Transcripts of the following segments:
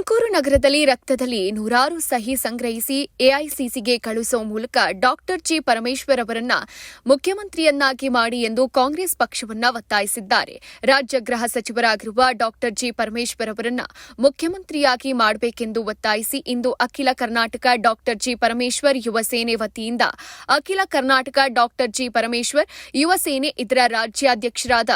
ತುಮಕೂರು ನಗರದಲ್ಲಿ ರಕ್ತದಲ್ಲಿ ನೂರಾರು ಸಹಿ ಸಂಗ್ರಹಿಸಿ ಎಐಸಿಸಿಗೆ ಕಳುಹಿಸುವ ಮೂಲಕ ಡಾಕ್ಟರ್ ಜಿ ಪರಮೇಶ್ವರ್ ಅವರನ್ನ ಮುಖ್ಯಮಂತ್ರಿಯನ್ನಾಗಿ ಮಾಡಿ ಎಂದು ಕಾಂಗ್ರೆಸ್ ಪಕ್ಷವನ್ನ ಒತ್ತಾಯಿಸಿದ್ದಾರೆ. ರಾಜ್ಯ ಗೃಹ ಸಚಿವರಾಗಿರುವ ಡಾಕ್ಟರ್ ಜಿ ಪರಮೇಶ್ವರ್ ಅವರನ್ನ ಮುಖ್ಯಮಂತ್ರಿಯಾಗಿ ಮಾಡಬೇಕೆಂದು ಒತ್ತಾಯಿಸಿ ಇಂದು ಅಖಿಲ ಕರ್ನಾಟಕ ಡಾಕ್ಟರ್ ಜಿ ಪರಮೇಶ್ವರ್ ಯುವ ಸೇನೆ ವತಿಯಿಂದ ಅಖಿಲ ಕರ್ನಾಟಕ ಡಾಕ್ಟರ್ ಜಿ ಪರಮೇಶ್ವರ್ ಯುವ ಸೇನೆ ಇದರ ರಾಜ್ಯಾಧ್ಯಕ್ಷರಾದ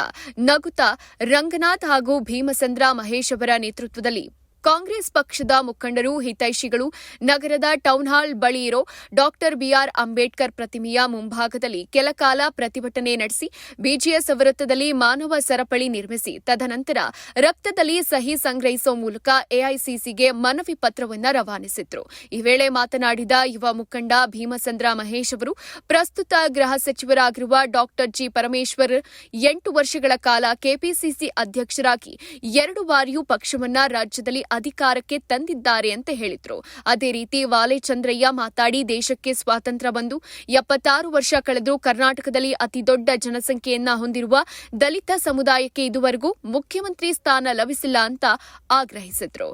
ನಗುತಾ ರಂಗನಾಥ್ ಹಾಗೂ ಭೀಮಸಂದ್ರ ಮಹೇಶ್ ಅವರ ನೇತೃತ್ವದಲ್ಲಿ ಕಾಂಗ್ರೆಸ್ ಪಕ್ಷದ ಮುಖಂಡರು ಹಿತೈಷಿಗಳು ನಗರದ ಟೌನ್ ಹಾಲ್ ಬಳಿ ಇರೋ ಡಾಕ್ಟರ್ ಬಿಆರ್ ಅಂಬೇಡ್ಕರ್ ಪ್ರತಿಮೆಯ ಮುಂಭಾಗದಲ್ಲಿ ಕೆಲಕಾಲ ಪ್ರತಿಭಟನೆ ನಡೆಸಿ ಬಿಜಿಎಸ್ ವೃತ್ತದಲ್ಲಿ ಮಾನವ ಸರಪಳಿ ನಿರ್ಮಿಸಿ ತದನಂತರ ರಕ್ತದಲ್ಲಿ ಸಹಿ ಸಂಗ್ರಹಿಸುವ ಮೂಲಕ ಎಐಸಿಸಿಗೆ ಮನವಿ ಪತ್ರವನ್ನು ರವಾನಿಸಿದ್ರು. ಈ ವೇಳೆ ಮಾತನಾಡಿದ ಯುವ ಮುಖಂಡ ಭೀಮಸಂದ್ರ ಮಹೇಶ್ ಅವರು ಪ್ರಸ್ತುತ ಗೃಹ ಸಚಿವರಾಗಿರುವ ಡಾಕ್ಟರ್ ಜಿ ಪರಮೇಶ್ವರ್ 8 ವರ್ಷಗಳ ಕಾಲ ಕೆಪಿಸಿಸಿ ಅಧ್ಯಕ್ಷರಾಗಿ 2 ಬಾರಿಯೂ ಪಕ್ಷವನ್ನ ರಾಜ್ಯದಲ್ಲಿ ಅಧಿಕಾರಕ್ಕೆ ತಂದಿದ್ದಾರೆ ಅಂತ ಹೇಳಿದ್ರು. ಅದೇ ರೀತಿ ವಾಲೆ ಚಂದ್ರಯ್ಯ ಮಾತಾಡಿ ದೇಶಕ್ಕೆ ಸ್ವಾತಂತ್ರ್ಯ ಬಂದು 76 ವರ್ಷ ಕಳೆದರೂ ಕರ್ನಾಟಕದಲ್ಲಿ ಅತಿದೊಡ್ಡ ಜನಸಂಖ್ಯೆಯನ್ನ ಹೊಂದಿರುವ ದಲಿತ ಸಮುದಾಯಕ್ಕೆ ಇದುವರೆಗೂ ಮುಖ್ಯಮಂತ್ರಿ ಸ್ಥಾನ ಲಭಿಸಿಲ್ಲ ಅಂತ ಆಗ್ರಹಿಸಿದ್ರು.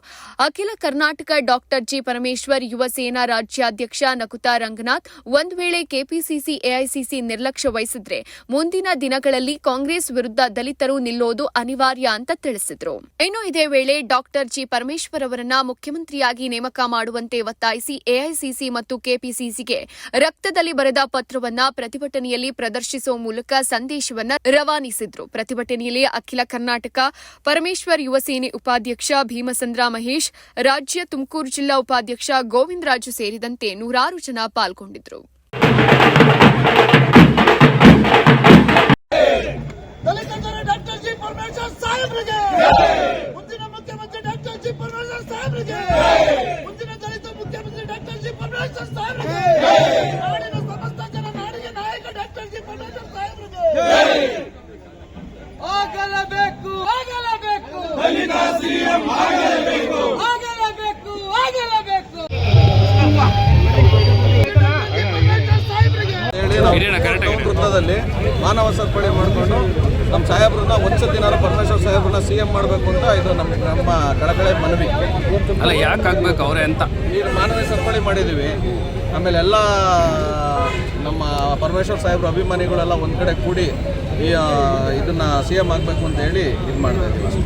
ಅಖಿಲ ಕರ್ನಾಟಕ ಡಾಕ್ಟರ್ ಜಿ ಪರಮೇಶ್ವರ್ ಯುವ ಸೇನಾ ರಾಜ್ಯಾಧ್ಯಕ್ಷ ನಗುತಾ ರಂಗನಾಥ್ ಒಂದು ವೇಳೆ ಕೆಪಿಸಿಸಿ ಎಐಸಿಸಿ ನಿರ್ಲಕ್ಷ್ಯ ವಹಿಸಿದ್ರೆ ಮುಂದಿನ ದಿನಗಳಲ್ಲಿ ಕಾಂಗ್ರೆಸ್ ವಿರುದ್ಧ ದಲಿತರು ನಿಲ್ಲೋದು ಅನಿವಾರ್ಯ ಅಂತ ತಿಳಿಸಿದ್ರು. ಇನ್ನು ಇದೇ ವೇಳೆ ಡಾಕ್ಟರ್ ಜಿ ಪರಮೇಶ್ವರ್ ಅವರನ್ನ ಮುಖ್ಯಮಂತ್ರಿಯಾಗಿ ನೇಮಕ ಮಾಡುವಂತೆ ಒತ್ತಾಯಿಸಿ ಎಐಸಿಸಿ ಮತ್ತು ಕೆಪಿಸಿಸಿಗೆ ರಕ್ತದಲ್ಲಿ ಬರೆದ ಪತ್ರವನ್ನ ಪ್ರತಿಭಟನೆಯಲ್ಲಿ ಪ್ರದರ್ಶಿಸುವ ಮೂಲಕ ಸಂದೇಶವನ್ನ ರವಾನಿಸಿದ್ರು. ಪ್ರತಿಭಟನೆಯಲ್ಲಿ ಅಖಿಲ ಕರ್ನಾಟಕ ಪರಮೇಶ್ವರ್ ಯುವ ಸೇನೆ ಉಪಾಧ್ಯಕ್ಷ ಭೀಮಸಂದ್ರ ಮಹೇಶ್, ರಾಜ್ಯ ತುಮಕೂರು ಜಿಲ್ಲಾ ಉಪಾಧ್ಯಕ್ಷ ಗೋವಿಂದರಾಜು ಸೇರಿದಂತೆ ನೂರಾರು ಜನ ಪಾಲ್ಗೊಂಡಿದ್ರು. ಮುಂದಿನ ದಲಿತ ಮುಖ್ಯಮಂತ್ರಿ ಡಾಕ್ಟರ್ ಜಿ ಪರಮೇಶ್ವರ್ ಸಾಹೇಬ್ರಿಗೆ, ನಾಡಿನ ಸಮಸ್ತ ಜನ ನಾಡಿಗೆ ನಾಯಕ ಡಾಕ್ಟರ್ ಜಿ ಪರಮೇಶ್ವರ್ ಸಾಹೇಬ್ರಿಗೆ ಆಗಲೇಬೇಕು, ಆಗಲೇಬೇಕು, ದಲಿತ ಸಿಎಂ ಆಗಲೇಬೇಕು, ಆಗಲೇಬೇಕು, ಆಗಲೇಬೇಕು. ವೃತ್ತದಲ್ಲಿ ಮಾನವ ಸರಪಳಿ ಮಾಡಿಕೊಂಡು ನಮ್ಮ ಸಾಹೇಬ್ರನ್ನ ಒಂದ್ಸತಿನಾರು ಪರಮೇಶ್ವರ್ ಸಾಹೇಬ್ರನ್ನ ಸಿಎಂ ಮಾಡಬೇಕು ಅಂತ ಇದು ನಮ್ಮ ಕಳಕಳೆ ಮನವಿ. ಅಲ್ಲ, ಯಾಕೆ ಆಗ್ಬೇಕು ಅವರೇ ಅಂತ ಈಗ ಮಾನವ ಸರಪಳಿ ಮಾಡಿದ್ದೀವಿ. ಆಮೇಲೆ ಎಲ್ಲ ನಮ್ಮ ಪರಮೇಶ್ವರ್ ಸಾಹೇಬ್ರ ಅಭಿಮಾನಿಗಳೆಲ್ಲ ಒಂದು ಕಡೆ ಕೂಡಿ ಇದನ್ನ ಸಿಎಂ ಆಗಬೇಕು ಅಂತ ಹೇಳಿ ಇದು ಮಾಡ್ತಾ ಇದ್ದೀವಿ.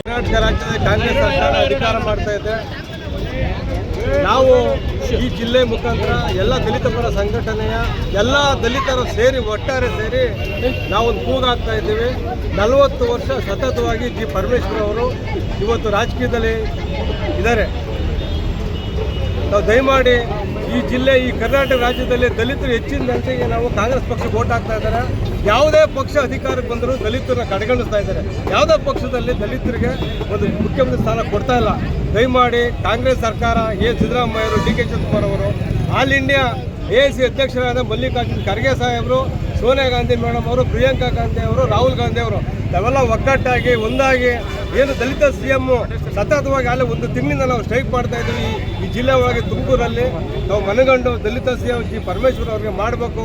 ಕರ್ನಾಟಕ ರಾಜ್ಯದಲ್ಲಿ ಕಾಂಗ್ರೆಸ್ ಸರ್ಕಾರ ಅಧಿಕಾರ ಮಾಡ್ತಾ ಇದೆ. ನಾವು ಈ ಜಿಲ್ಲೆ ಮುಖಾಂತರ ಎಲ್ಲ ದಲಿತ ಪರ ಸಂಘಟನೆಯ ಎಲ್ಲ ದಲಿತರು ಸೇರಿ ಒಟ್ಟಾರೆ ಸೇರಿ ನಾವೊಂದು ಕೂಗಾಗ್ತಾ ಇದ್ದೀವಿ. 40 ವರ್ಷ ಸತತವಾಗಿ ಜಿ ಪರಮೇಶ್ವರ್ ಅವರು ಇವತ್ತು ರಾಜಕೀಯದಲ್ಲಿ ಇದ್ದಾರೆ. ನಾವು ದಯಮಾಡಿ ಈ ಜಿಲ್ಲೆ, ಈ ಕರ್ನಾಟಕ ರಾಜ್ಯದಲ್ಲಿ ದಲಿತರು ಹೆಚ್ಚಿನ ಸಂಖ್ಯೆಗೆ ನಾವು ಕಾಂಗ್ರೆಸ್ ಪಕ್ಷಕ್ಕೆ ವೋಟ್ ಹಾಕ್ತಾ ಇದ್ದಾರೆ. ಯಾವುದೇ ಪಕ್ಷ ಅಧಿಕಾರಕ್ಕೆ ಬಂದರೂ ದಲಿತರನ್ನ ಕಡೆಗಣಿಸ್ತಾ ಇದ್ದಾರೆ. ಯಾವುದೇ ಪಕ್ಷದಲ್ಲಿ ದಲಿತರಿಗೆ ಒಂದು ಮುಖ್ಯಮಂತ್ರಿ ಸ್ಥಾನ ಕೊಡ್ತಾ ಇಲ್ಲ. ದಯಮಾಡಿ ಕಾಂಗ್ರೆಸ್ ಸರ್ಕಾರ, ಸಿದ್ದರಾಮಯ್ಯವರು, ಡಿ ಕೆ ಶಿವಕುಮಾರ್ ಅವರು, ಆಲ್ ಇಂಡಿಯಾ ಎಐಸಿ ಅಧ್ಯಕ್ಷರಾದ ಮಲ್ಲಿಕಾರ್ಜುನ್ ಖರ್ಗೆ ಸಾಹೇಬರು, ಸೋನಿಯಾ ಗಾಂಧಿ ಮೇಡಮ್ ಅವರು, ಪ್ರಿಯಾಂಕಾ ಗಾಂಧಿ ಅವರು, ರಾಹುಲ್ ಗಾಂಧಿ ಅವರು ನಾವೆಲ್ಲ ಒಗ್ಗಟ್ಟಾಗಿ ಒಂದಾಗಿ ಏನು ದಲಿತ ಸಿಎಂ ಸತತವಾಗಿ ಅಲ್ಲೇ 1 ತಿಂಗಳಿಂದ ನಾವು ಸ್ಟ್ರೈಕ್ ಮಾಡ್ತಾ ಇದ್ದೀವಿ. ಈ ಜಿಲ್ಲೆ ಒಳಗೆ ತುಮಕೂರಲ್ಲಿ ನಾವು ಮನಗಂಡು ದಲಿತ ಸಿಎಂ ಜಿ ಪರಮೇಶ್ವರ್ ಅವರಿಗೆ ಮಾಡಬೇಕು.